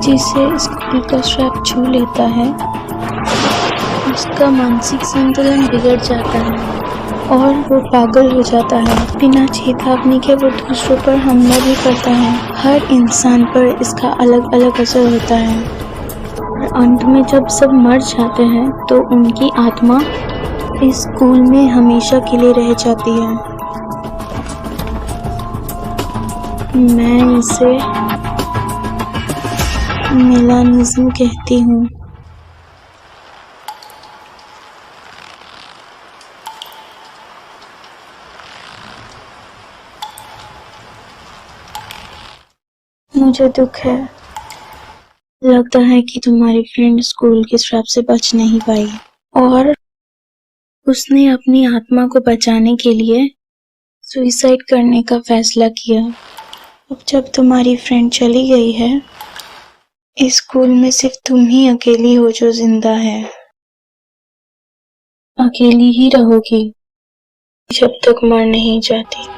जिसे स्कूल का श्राप छू लेता है उसका मानसिक संतुलन बिगड़ जाता है और वो पागल हो जाता है। बिना चेतावनी के वो दूसरों पर हमला भी करता है। हर इंसान पर इसका अलग अलग असर होता है और अंत में जब सब मर जाते हैं तो उनकी आत्मा इस स्कूल में हमेशा के लिए रह जाती है। मैं इसे मेलानिज्म कहती हूँ। मुझे दुख है। लगता है कि तुम्हारी फ्रेंड स्कूल के श्राप से बच नहीं पाई और उसने अपनी आत्मा को बचाने के लिए सुसाइड करने का फैसला किया। अब जब तुम्हारी फ्रेंड चली गई है, इस स्कूल में सिर्फ तुम ही अकेली हो जो जिंदा है। अकेली ही रहोगी जब तक मर नहीं जाती।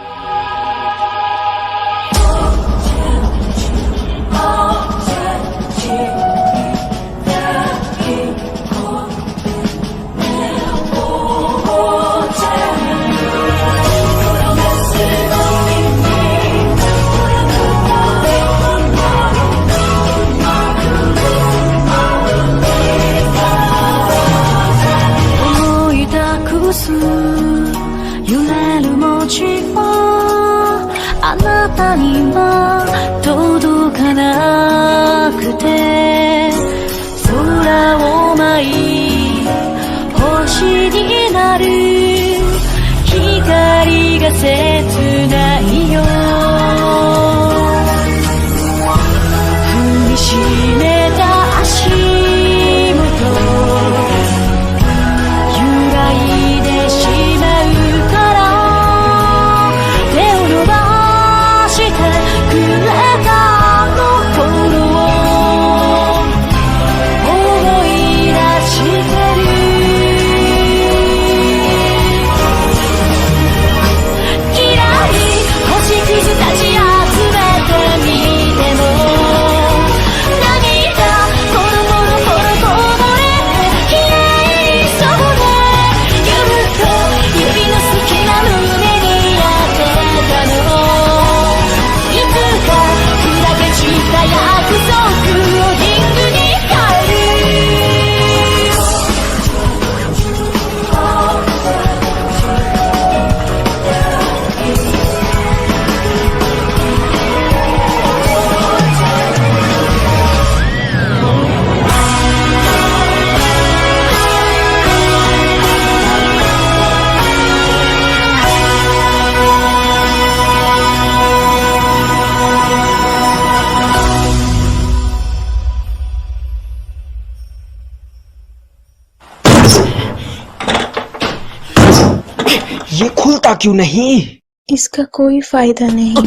ये खुलता क्यों नहीं? इसका कोई फायदा नहीं।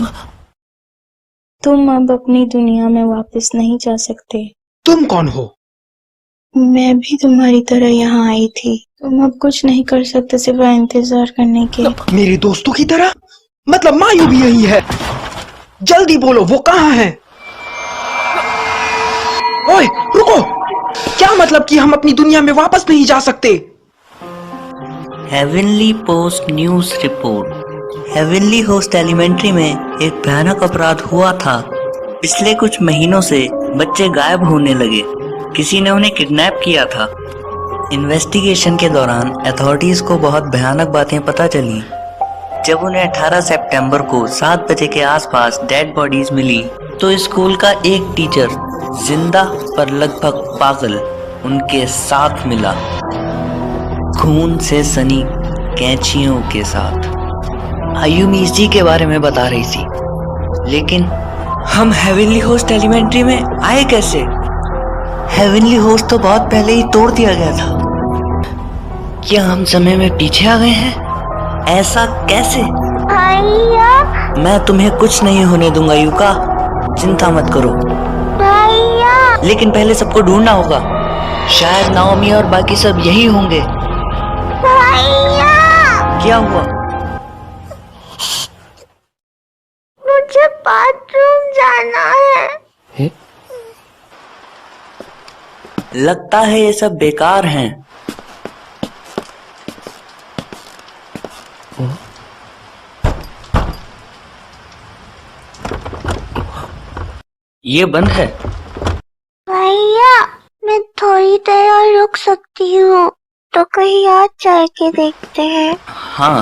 तुम अब अपनी दुनिया में वापस नहीं जा सकते। तुम कौन हो? मैं भी तुम्हारी तरह यहाँ आई थी। तुम अब कुछ नहीं कर सकते सिवाय इंतजार करने के। मेरे दोस्तों की तरह? मतलब मायू भी यही है। जल्दी बोलो, वो कहाँ है? ओए, रुको! क्या मतलब कि हम अपनी दुनिया में वापस नहीं जा सकते? Heavenly post news report. Heavenly host elementary में एक भयानक अपराध हुआ था। पिछले कुछ महीनों से बच्चे गायब होने लगे। किसी ने उन्हें किडनैप किया था। इन्वेस्टिगेशन के दौरान अथॉरिटीज को बहुत भयानक बातें पता चली। जब उन्हें 18 सितंबर को 7 बजे के आसपास डेड बॉडीज मिली तो स्कूल का एक टीचर जिंदा पर लगभग पागल उनके साथ मिला, खून से सनी कैंचियों के साथ। आयुमीस जी के बारे में बता रही थी। लेकिन हम हेवनली होस्ट एलिमेंट्री में आए कैसे? हेवनली होस्ट तो बहुत पहले ही तोड़ दिया गया था। क्या हम समय में पीछे आ गए हैं? ऐसा कैसे? भैया, मैं तुम्हें कुछ नहीं होने दूंगा युका, चिंता मत करो। भैया, लेकिन पहले सबको ढूंढना होगा। शायद नाओमी और बाकी सब यही होंगे। भैया, क्या हुआ? मुझे बाथरूम जाना है। लगता है ये सब बेकार हैं। ये बंद है। भैया, मैं थोड़ी देर और रुक सकती हूँ, तो कहीं और चल के देखते हैं। हाँ।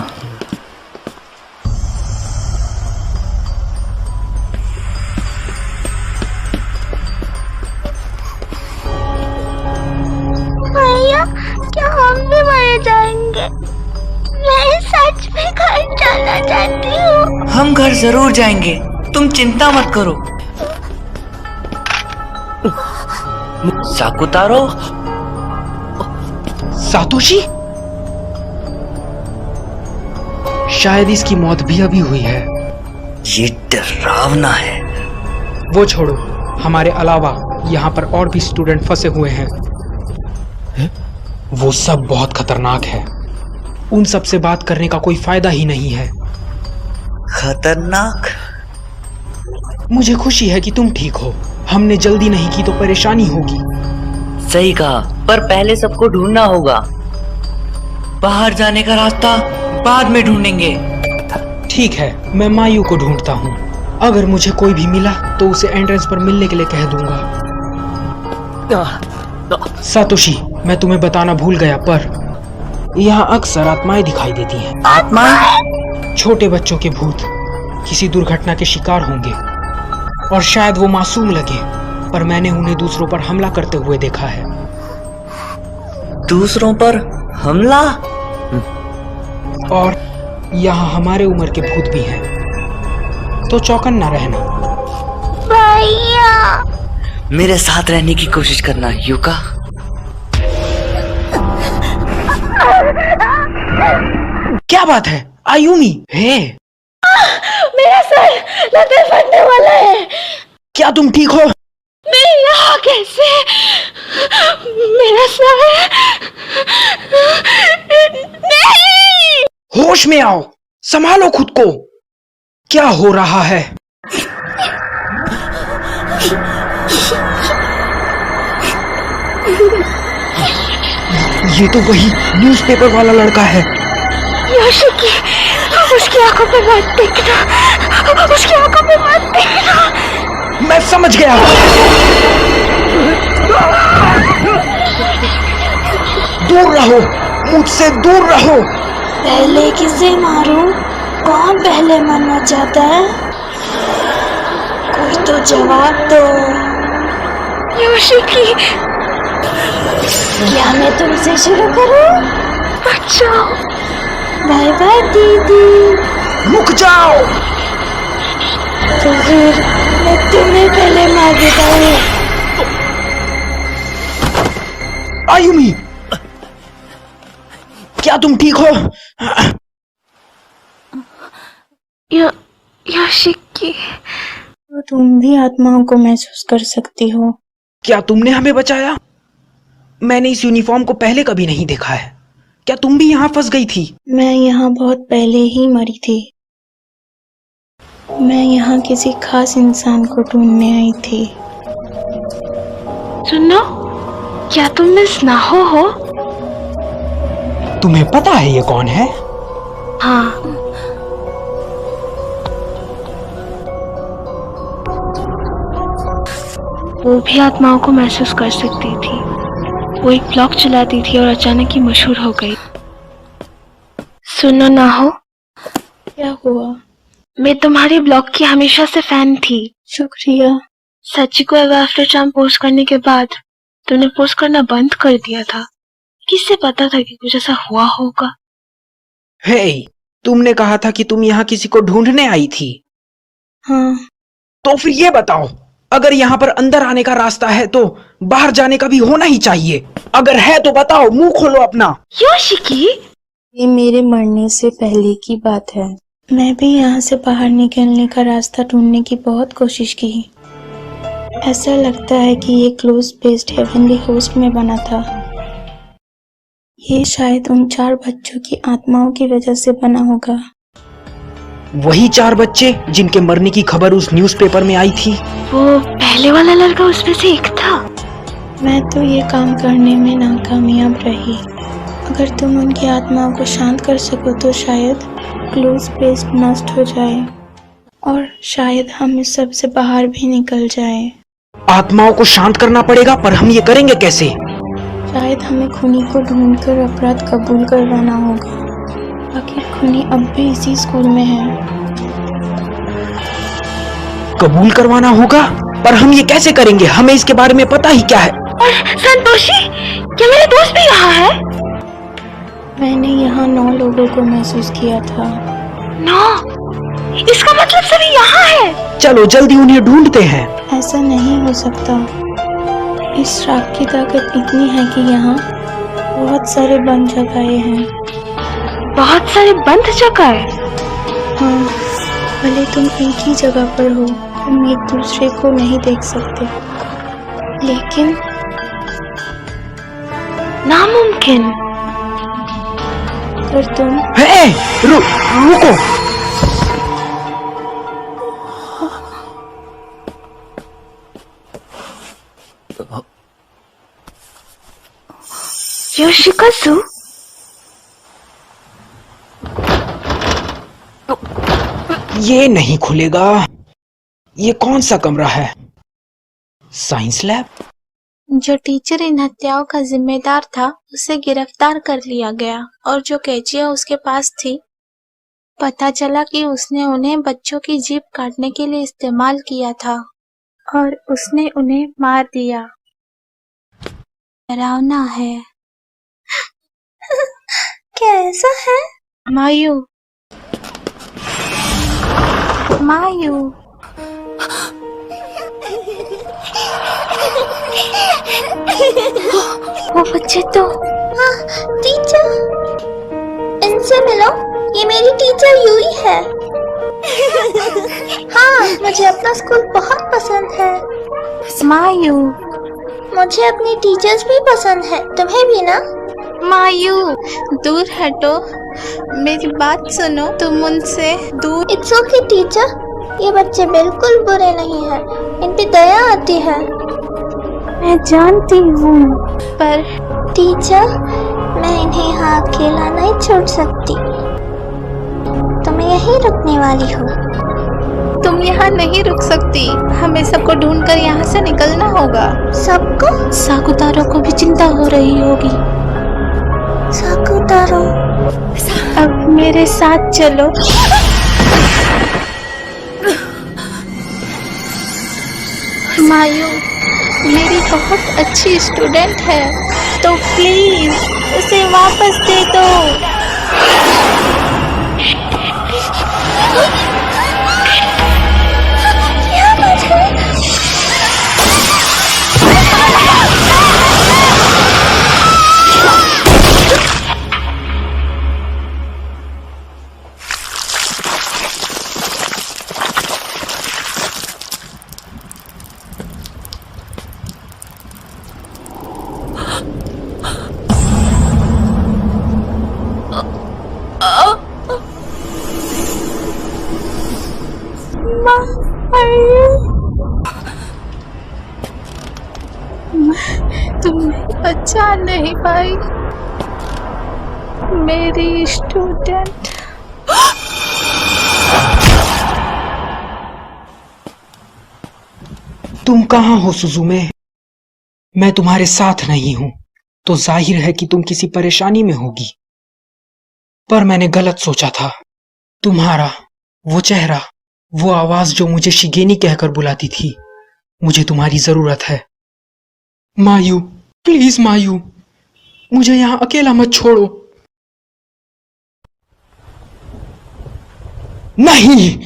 भैया, क्या हम भी मर जाएंगे? मैं सच में घर जाना चाहती हूँ। हम घर जरूर जाएंगे, तुम चिंता मत करो। साकुतारो, सातोशी, शायद इसकी मौत भी अभी हुई है। ये डरावना है। वो छोड़ो, हमारे अलावा यहाँ पर और भी स्टूडेंट फंसे हुए हैं। वो सब बहुत खतरनाक है। उन सब से बात करने का कोई फायदा ही नहीं है। खतरनाक? मुझे खुशी है कि तुम ठीक हो। हमने जल्दी नहीं की तो परेशानी होगी। सही कहा, पर पहले सबको ढूंढना होगा। बाहर जाने का रास्ता बाद में ढूंढेंगे। ठीक है, मैं मायू को ढूंढता हूँ। अगर मुझे कोई भी मिला तो उसे एंट्रेंस पर मिलने के लिए कह दूंगा। सातोशी, मैं तुम्हें बताना भूल गया, पर यहाँ अक्सर आत्माएं दिखाई देती हैं। आत्मा? छोटे बच्चों के भूत किसी दुर्घटना के शिकार होंगे और शायद वो मासूम लगे, पर मैंने उन्हें दूसरों पर हमला करते हुए देखा है। दूसरों पर हमला? और यहाँ हमारे उम्र के भूत भी हैं, तो चौकन्ना रहना। भैया, मेरे साथ रहने की कोशिश करना युका। क्या बात है आयुमी? हे, मेरा सर लगता फटने वाला है। क्या तुम ठीक हो? मैं यहाँ कैसे? मेरा सर नहीं। होश में आओ, संभालो खुद को। क्या हो रहा है? ये तो वही न्यूज़पेपर वाला लड़का है। योशिकी, उसकी आंखों पे मत देखना, उसकी आंखों पे मत देखना। मैं समझ गया। दूर रहो, मुझसे दूर रहो। पहले किसे मारूं? कौन पहले मरना चाहता है? कोई तो जवाब दो। योशिकी, क्या मैं तुमसे शुरू करूं? बचाओ। बाय बाय दीदी। रुक जाओ। तो फिर मैं तुम्हें पहले मार देता हूँ। आयुमी, क्या तुम ठीक हो? योशिकी, तो तुम भी आत्माओं को महसूस कर सकती हो। क्या तुमने हमें बचाया? मैंने इस यूनिफॉर्म को पहले कभी नहीं देखा है। क्या तुम भी यहाँ फंस गई थी? मैं यहाँ बहुत पहले ही मरी थी। मैं यहाँ किसी खास इंसान को ढूंढने आई थी। सुनो, क्या तुम मिस नाहो हो? तुम्हें पता है ये कौन है? हाँ, वो भी आत्माओं को महसूस कर सकती थी। वो एक ब्लॉग चलाती थी और अचानक ही मशहूर हो गई। सुनो नाहो, क्या हुआ? मैं तुम्हारी ब्लॉग की हमेशा से फैन थी। शुक्रिया। सच्ची को एवर आफ्टर चाम पोस्ट करने के बाद तुमने पोस्ट करना बंद कर दिया था। किससे पता था कि कुछ ऐसा हुआ होगा? हे, तुमने कहा था कि तुम यहाँ किसी को ढूंढने आई थी। हाँ, तो फिर ये बताओ, अगर यहाँ पर अंदर आने का रास्ता है तो बाहर जाने का भी होना ही चाहिए। अगर है तो बताओ, मुंह खोलो अपना। योशिकी, ये मेरे मरने से पहले की बात है। मैं भी यहाँ से बाहर निकलने का रास्ता ढूंढने की बहुत कोशिश की। ऐसा लगता है कि ये क्लोज बेस्ड हेवनली होस्ट में बना था। ये शायद उन 4 बच्चों की आत्माओं की वजह से बना होगा। वही 4 बच्चे जिनके मरने की खबर उस न्यूज़पेपर में आई थी। वो पहले वाला लड़का उसमें से एक था। मैं तो ये काम करने में नाकामयाब रही। अगर तुम उनकी आत्माओं को शांत कर सको तो शायद क्लोज पेस्ट नष्ट हो जाए और शायद हम इस सब से बाहर भी निकल जाए। आत्माओं को शांत करना पड़ेगा, पर हम ये करेंगे कैसे? शायद हमें खूनी को ढूंढकर अपराध कबूल करवाना होगा। आखिर खूनी अब भी इसी स्कूल में है। कबूल करवाना होगा? पर हम ये कैसे करेंगे? हमें इसके बारे में पता ही क्या है? और संतोषी, क्या मेरे दोस्त भी यहाँ है? मैंने यहाँ 9 लोगों को महसूस किया था। 9? इसका मतलब सभी यहाँ है। चलो जल्दी उन्हें ढूंढते हैं। ऐसा नहीं हो सकता। इस श्राप की ताकत इतनी है कि यहाँ बहुत सारे बंद जगहें हैं। बहुत सारे बंद जगह। हाँ, भले तुम एक ही जगह पर हो, तुम एक दूसरे को नहीं देख सकते, लेकिन नामुमकिन। अगर तुम रुको। योशिकाज़ु, ये नहीं खुलेगा। ये कौन सा कमरा है? Science lab? जो टीचर इन हत्याओं का जिम्मेदार था उसे गिरफ्तार कर लिया गया और जो कैंचियां उसके पास थी, पता चला कि उसने उन्हें बच्चों की जीभ काटने के लिए इस्तेमाल किया था और उसने उन्हें मार दिया। डरावना है। क्या ऐसा है? मायू, वो बच्चे तो। हाँ, टीचर, इनसे मिलो। ये मेरी टीचर यूई है। हाँ, मुझे अपना स्कूल बहुत पसंद है। मायू, मुझे अपनी टीचर्स भी पसंद है। तुम्हें भी ना? मायू, दूर हटो, मेरी बात सुनो, तुम उनसे दूर। इट्स ओके टीचर, ये बच्चे बिल्कुल बुरे नहीं हैं। इन पे दया आती है। मैं जानती हूँ, पर टीचर, मैं इन्हें यहाँ अकेला नहीं छोड़ सकती। तो मैं यहीं रुकने वाली हूँ। तुम यहाँ नहीं रुक सकती। हमें सबको ढूंढकर यहाँ से निकलना होगा। सबको? साकुतारो को भी चिंता हो रही होगी। साकुतारो, अब मेरे साथ चलो। मायू मेरी बहुत अच्छी स्टूडेंट है, तो प्लीज उसे वापस दे दो। तुम्हें बचा नहीं पाई मेरी स्टूडेंट। तुम कहाँ हो सुजुमे? मैं तुम्हारे साथ नहीं हूं, तो जाहिर है कि तुम किसी परेशानी में होगी। पर मैंने गलत सोचा था। तुम्हारा वो चेहरा, वो आवाज जो मुझे शिगेनी कहकर बुलाती थी, मुझे तुम्हारी जरूरत है। मायू, प्लीज मायू, मुझे यहां अकेला मत छोड़ो। नहीं,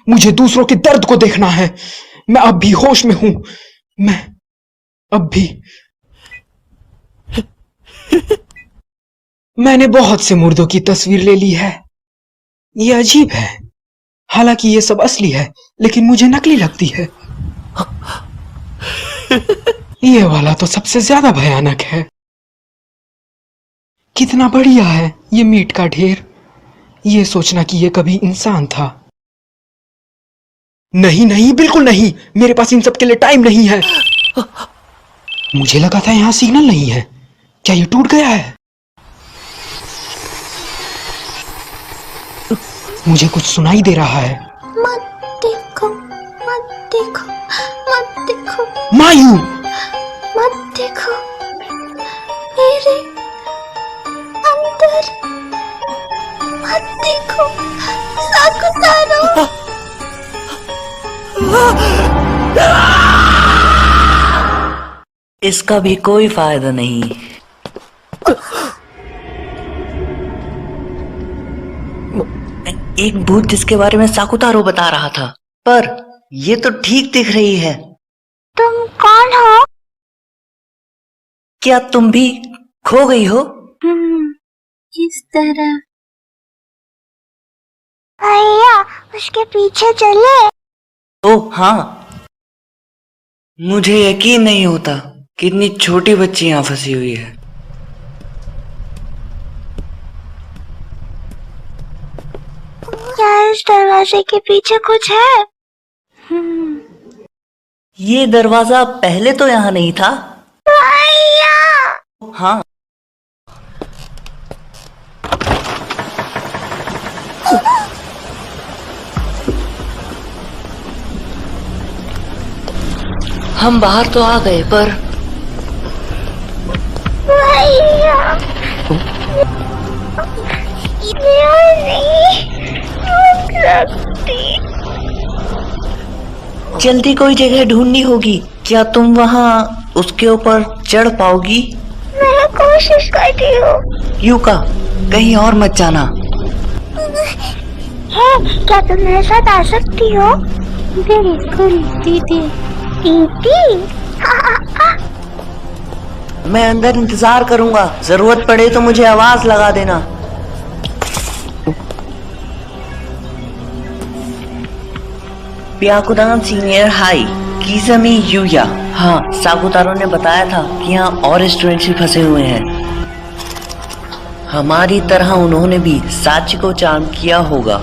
मुझे दूसरों के दर्द को देखना है। मैं अब भी होश में हूं। मैं अब भी मैंने बहुत से मुर्दों की तस्वीर ले ली है। ये अजीब है। हालांकि ये सब असली है, लेकिन मुझे नकली लगती है। ये वाला तो सबसे ज्यादा भयानक है। कितना बढ़िया है ये मीट का ढेर। ये सोचना कि ये कभी इंसान था। नहीं नहीं, बिल्कुल नहीं। मेरे पास इन सब के लिए टाइम नहीं है। मुझे लगा था यहाँ सिग्नल नहीं है। क्या ये टूट गया है? मुझे कुछ सुनाई दे रहा है। मत देखो, मत देखो, मत देखो, मायू! मत देखो मेरे अंदर, मत देखो साकुतारो। इसका भी कोई फायदा नहीं। एक भूत जिसके बारे में साकुतारो बता रहा था, पर ये तो ठीक दिख रही है। तुम कौन हो? क्या तुम भी खो गई हो? इस तरह। भैया, उसके पीछे चले। ओह हाँ, मुझे यकीन नहीं होता कितनी छोटी बच्ची यहाँ फंसी हुई है। क्या इस दरवाजे के पीछे कुछ है? ये दरवाजा पहले तो यहाँ नहीं था। भैया! हाँ, हम बाहर तो आ गए, पर भैया! मैं नहीं रुक सकती। जल्दी कोई जगह ढूंढनी होगी। क्या तुम वहाँ उसके ऊपर चढ़ पाओगी? मैं कोशिश करती हूँ। यूका, कहीं और मत जाना। है, क्या तुम मेरे साथ आ सकती हो? बिल्कुल दीदी। दीदी? मैं अंदर इंतजार करूंगा, जरूरत पड़े तो मुझे आवाज लगा देना। प्याकुदान सीनियर हाई, कीजमी यूया। हाँ, साकुतारो ने बताया था कि यहाँ और स्टूडेंट्स भी फंसे हुए हैं। हमारी तरह उन्होंने भी साची को चार्म किया होगा।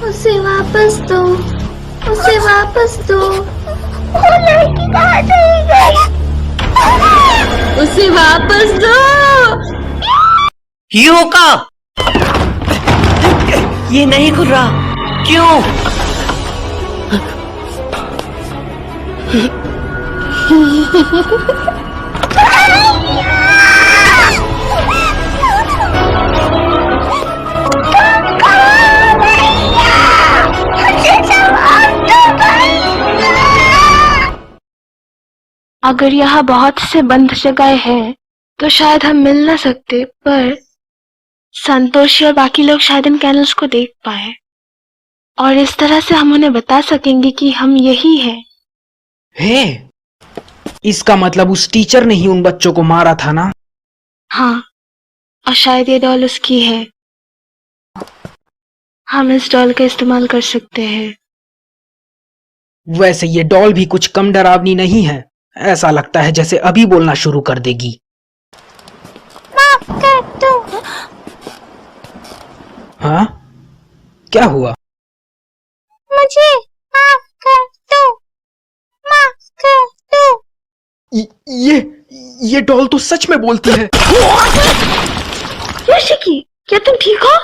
उसे वापस दो, उसे वापस दो। वो लड़की कहाँ चली गई? उसे वापस दो। यूका! ये नहीं खुल रहा, क्यों? अगर यहाँ बहुत से बंद जगह हैं, तो शायद हम मिल ना सकते, पर संतोषी और बाकी लोग शायद इन कैनल्स को देख पाए और इस तरह से हम उन्हें बता सकेंगे कि हम यही हैं। हे, इसका मतलब उस टीचर ने ही उन बच्चों को मारा था ना? हाँ, और शायद ये डॉल उसकी है। हम इस डॉल का इस्तेमाल कर सकते हैं। वैसे ये डॉल भी कुछ कम डरावनी नहीं है। ऐसा लगता है जैसे अभी बोलना शुरू कर देगी। माफ कर दो। हाँ? क्या हुआ? मुझे माफ कर दो, माफ कर दो। ये डॉल तो सच में बोलती है। योशिकी, क्या तुम ठीक हो?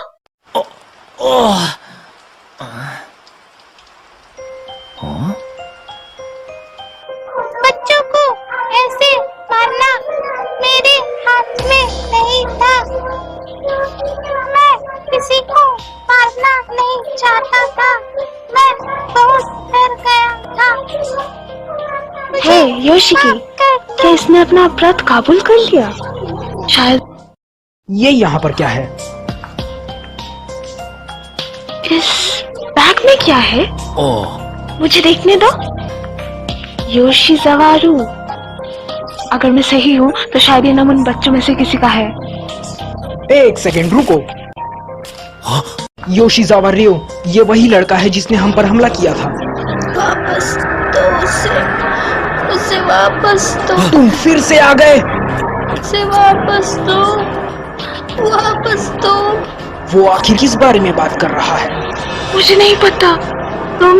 बच्चों को ऐसे मारना मेरे हाथ में नहीं था। मैं किसी को मारना नहीं चाहता था। मैं बहुत डर गया था। हे योशिकी, क्या इसने अपना अपराध काबूल कर लिया? शायद ये यहाँ पर क्या है? इस बैग में क्या है? मुझे देखने दो। योशिजावारू, अगर मैं सही हूँ तो शायद ये नाम उन बच्चों में से किसी का है। एक सेकेंड रुको। योशिजावा रियो, ये वही लड़का है जिसने हम पर हमला किया था। वापस दो उसे वापस दो, तुम फिर से आ गए। उसे वापस दो, वापस दो, वो आखिर किस बारे में बात कर रहा है? मुझे नहीं पता। तुम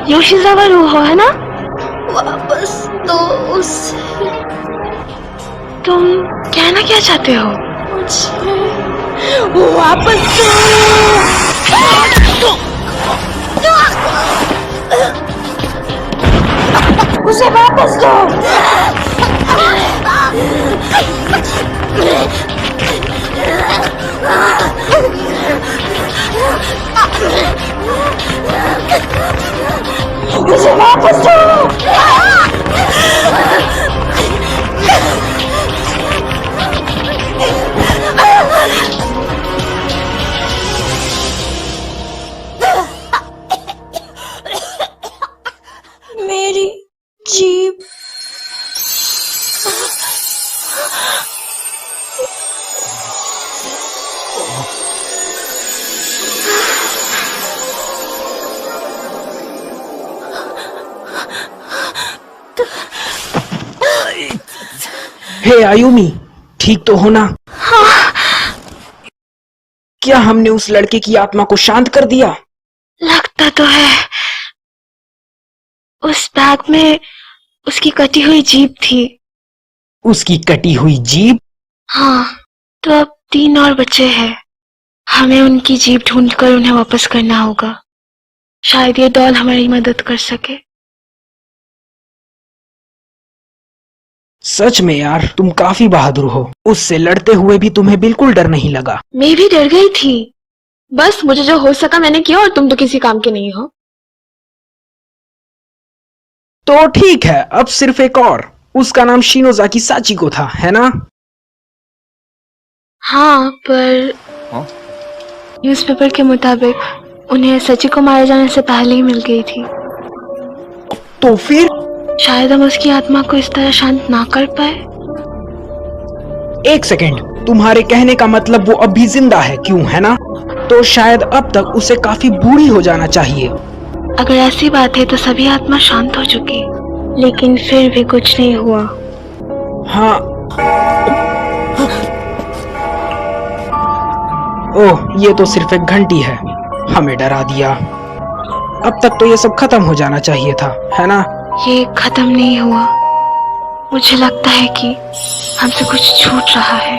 योशिजावा रू हो, है ना? वापस तो उससे तुम कहना क्या चाहते हो? मुझे वापस दो। उसे वापस दो। मुझे वापस दो। मेरी जीभ। हे आयुमी, ठीक तो हो ना? क्या हमने उस लड़के की आत्मा को शांत कर दिया? लगता तो है। उस बैग में उसकी कटी हुई जीभ थी। उसकी कटी हुई जीभ? हाँ, तो अब 3 और बचे हैं। हमें उनकी जीभ ढूंढकर उन्हें वापस करना होगा। शायद ये डॉल हमारी मदद कर सके। सच में यार, तुम काफी बहादुर हो। उससे लड़ते हुए भी तुम्हें बिल्कुल डर नहीं लगा। मैं भी डर गई थी। बस मुझे जो हो सका मैंने किया, और तुम तो किसी काम के नहीं हो। तो ठीक है, अब सिर्फ एक और। उसका नाम शिनोजाकी साचिको था, है ना? हाँ, पर न्यूज़पेपर के मुताबिक उन्हें सची को मारे जाने से पहले ही मिल गई थी। तो फिर? शायद हम उसकी आत्मा को इस तरह शांत ना कर पाए। एक सेकेंड, तुम्हारे कहने का मतलब वो अब भी जिंदा है, क्यों, है ना? तो शायद अब तक उसे काफी बूढ़ी हो जाना चाहिए। अगर ऐसी बात है तो सभी आत्मा शांत हो चुकी, लेकिन फिर भी कुछ नहीं हुआ। हाँ। ओह, ये तो सिर्फ एक घंटी है। हमें डरा दिया। अब तक तो ये सब खत्म हो जाना चाहिए था, है ना? ये खत्म नहीं हुआ। मुझे लगता है कि हमसे कुछ छूट रहा है।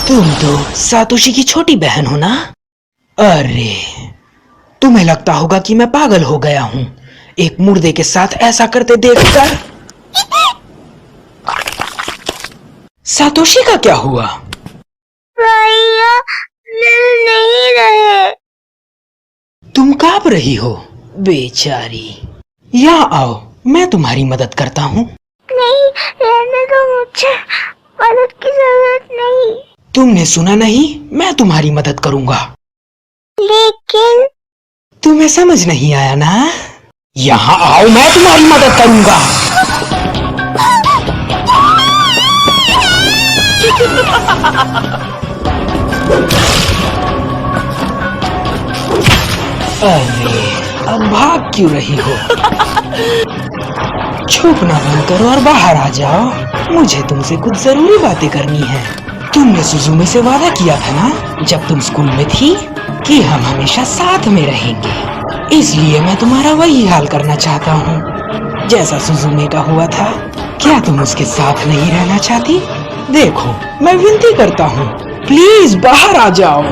तुम तो सातोशी की छोटी बहन हो ना? अरे, तुम्हें लगता होगा कि मैं पागल हो गया हूँ एक मुर्दे के साथ ऐसा करते देखकर। सातोशी का क्या हुआ? भैया मिल नहीं रहे। तुम कांप रही हो, बेचारी। यहाँ आओ, मैं तुम्हारी मदद करता हूँ। नहीं, रहने दो, मुझे मदद की जरूरत नहीं। तुमने सुना नहीं? मैं तुम्हारी मदद करूंगा। लेकिन तुम्हें समझ नहीं आया ना? यहाँ आओ, मैं तुम्हारी मदद करूंगा। अरे, अब भाग क्यों रही हो? छुपना बंद करो और बाहर आ जाओ। मुझे तुमसे कुछ जरूरी बातें करनी है। तुमने सुजुमे से वादा किया था ना, जब तुम स्कूल में थी, कि हम हमेशा साथ में रहेंगे। इसलिए मैं तुम्हारा वही हाल करना चाहता हूँ जैसा सुजुमे का हुआ था। क्या तुम उसके साथ नहीं रहना चाहती? देखो, मैं विनती करता हूँ, प्लीज बाहर आ जाओ।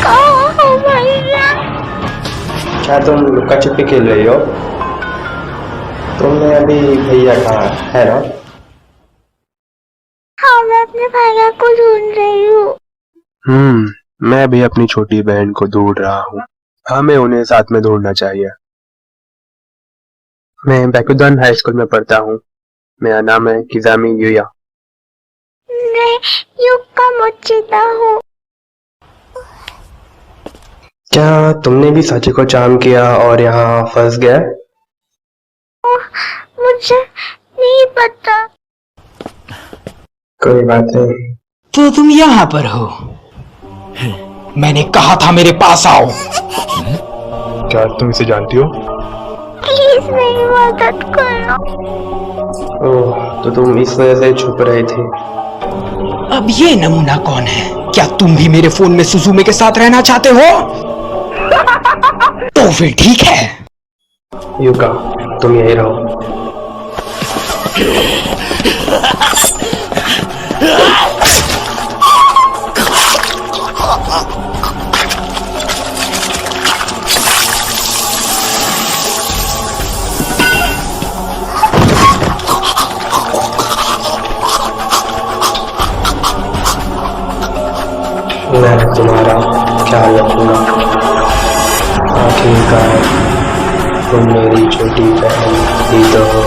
कहाँ हो भैया? क्या तुम लुका छिपी खेल रही हो? तुमने अभी भैया कहा है ना? हाँ, मैं अपने भैया को ढूंढ रही हूँ। मैं भी अपनी छोटी बहन को ढूंढ रहा हूँ। हमें उन्हें साथ में ढूंढना चाहिए। मैं बैकुदान हाई स्कूल में पढ़ता हूँ। मेरा नाम है किजामी युया। मैं युका मोचिता हूँ। क्या तुमने भी साची को चाम किया और यहाँ फंस गया? मुझे नहीं पता। कोई बात नहीं। तो तुम यहाँ पर हो? मैंने कहा था मेरे पास आओ। क्या तुम इसे जानती हो? प्लीज मेरी मदद करो। ओह, तो तुम इस वजह से छुप रहे थे। अब ये नमूना कौन है? क्या तुम भी मेरे फोन में सुजुमे के साथ रहना चाहते हो? तो फिर ठीक है। युका, तुम यही रहो। मैं तुम्हारा ख्याल रखूंगा। आखिरकार तुम मेरी छोटी बहन ही तो हो।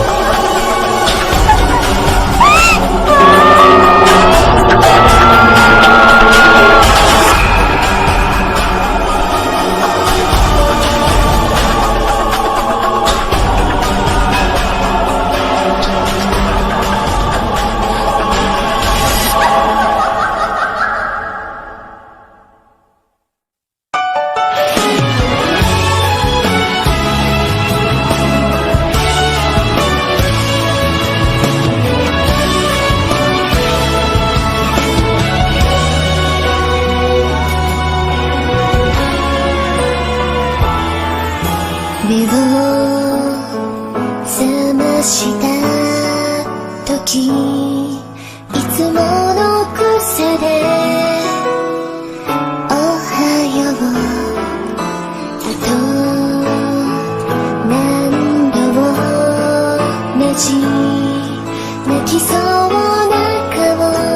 目を覚ました時、いつもの癖でおはよう、あと何度も同じ泣きそうな顔